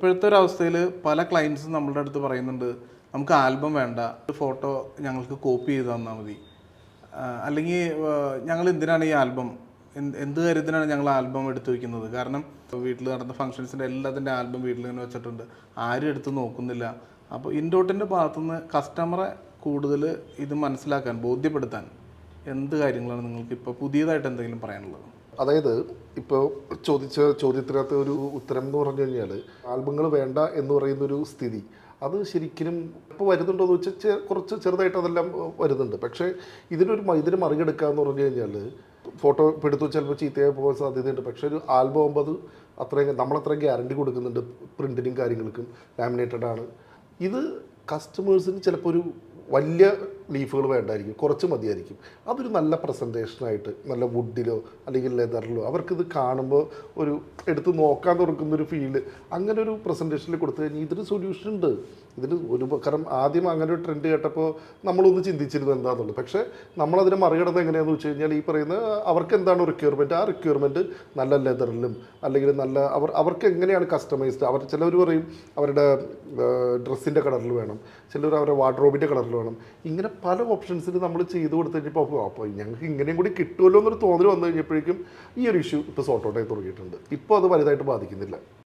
ഇപ്പോഴത്തെ ഒരു അവസ്ഥയിൽ പല ക്ലയൻസും നമ്മളുടെ അടുത്ത് പറയുന്നുണ്ട്, നമുക്ക് ആൽബം വേണ്ട, ഫോട്ടോ ഞങ്ങൾക്ക് കോപ്പി ചെയ്ത് തന്നാൽ മതി, അല്ലെങ്കിൽ ഞങ്ങൾ എന്തിനാണ് ഈ ആൽബം, എന്ത് കാര്യത്തിനാണ് ഞങ്ങൾ ആൽബം എടുത്തു വയ്ക്കുന്നത്? കാരണം വീട്ടിൽ നടന്ന ഫംഗ്ഷൻസിൻ്റെ എല്ലാത്തിൻ്റെ ആൽബം വീട്ടിൽ ഇങ്ങനെ വെച്ചിട്ടുണ്ട്, ആരും എടുത്ത് നോക്കുന്നില്ല. അപ്പോൾ ഇൻഡോട്ടിൻ്റെ ഭാഗത്തുനിന്ന് കസ്റ്റമറെ കൂടുതൽ ഇത് മനസ്സിലാക്കാൻ, ബോധ്യപ്പെടുത്താൻ എന്ത് കാര്യങ്ങളാണ് നിങ്ങൾക്ക് ഇപ്പോൾ പുതിയതായിട്ട് എന്തെങ്കിലും പറയാനുള്ളത്? അതായത് ഇപ്പോൾ ചോദിച്ച ചോദ്യത്തിനകത്ത് ഒരു ഉത്തരം എന്ന് പറഞ്ഞു കഴിഞ്ഞാൽ ആൽബങ്ങൾ വേണ്ട എന്ന് പറയുന്നൊരു സ്ഥിതി അത് ശരിക്കും ഇപ്പോൾ വരുന്നുണ്ടോ എന്ന് വെച്ചാൽ കുറച്ച് ചെറുതായിട്ട് അതെല്ലാം വരുന്നുണ്ട്. പക്ഷേ ഇതിന് മറികടക്കുക എന്ന് പറഞ്ഞു കഴിഞ്ഞാൽ ഫോട്ടോ ഇപ്പോൾ എടുത്തു ചിലപ്പോൾ ചീത്തയായി പോകാൻ സാധ്യതയുണ്ട്. പക്ഷേ ഒരു ആൽബം ആകുമ്പോൾ അത് നമ്മളത്രയും ഗ്യാരണ്ടി കൊടുക്കുന്നുണ്ട്, പ്രിൻറ്റിനും കാര്യങ്ങൾക്കും ലാമിനേറ്റഡ് ആണ്. ഇത് കസ്റ്റമേഴ്സിന് ചിലപ്പോൾ ഒരു വലിയ ലീഫുകൾ വേണ്ടായിരിക്കും, കുറച്ച് മതിയായിരിക്കും. അതൊരു നല്ല പ്രസൻറ്റേഷനായിട്ട് നല്ല വുഡിലോ അല്ലെങ്കിൽ ലെതറിലോ അവർക്കിത് കാണുമ്പോൾ ഒരു എടുത്ത് നോക്കാൻ തുറക്കുന്നൊരു ഫീല്, അങ്ങനെ ഒരു പ്രസൻറ്റേഷനിൽ കൊടുത്തു കഴിഞ്ഞാൽ ഇതിന് സൊല്യൂഷൻ ഉണ്ട്. കാരണം ആദ്യം അങ്ങനെ ഒരു ട്രെൻഡ് കേട്ടപ്പോൾ നമ്മളൊന്ന് ചിന്തിച്ചിരുന്നു എന്താണെന്നുള്ളത്. പക്ഷേ നമ്മളതിനെ മറികടന്ന് എങ്ങനെയാണെന്ന് വെച്ച് കഴിഞ്ഞാൽ ഈ പറയുന്ന അവർക്ക് എന്താണ് റിക്വയർമെൻറ്റ്, ആ റിക്വയർമെൻറ്റ് നല്ല ലെതറിലും അല്ലെങ്കിൽ നല്ല അവർക്ക് എങ്ങനെയാണ് കസ്റ്റമൈസ്ഡ്. ചിലവർ പറയും അവരുടെ ഡ്രസ്സിൻ്റെ കളറിൽ വേണം, ചിലർ അവരുടെ വാർഡ്രോബിൻ്റെ കളറിൽ വേണം. ഇങ്ങനെ പല ഓപ്ഷൻസിൽ നമ്മൾ ചെയ്ത് കൊടുത്തു കഴിഞ്ഞപ്പോൾ അപ്പോൾ ഞങ്ങൾക്ക് ഇങ്ങനെയും കൂടി കിട്ടുമല്ലോ എന്നൊരു തോന്നൽ വന്നു കഴിഞ്ഞപ്പോഴേക്കും ഈ ഒരു ഇഷ്യൂ ഇപ്പോൾ സോർട്ട് ഔട്ടായി തുടങ്ങിയിട്ടുണ്ട്. ഇപ്പോൾ അത് വലുതായിട്ട് ബാധിക്കുന്നില്ല.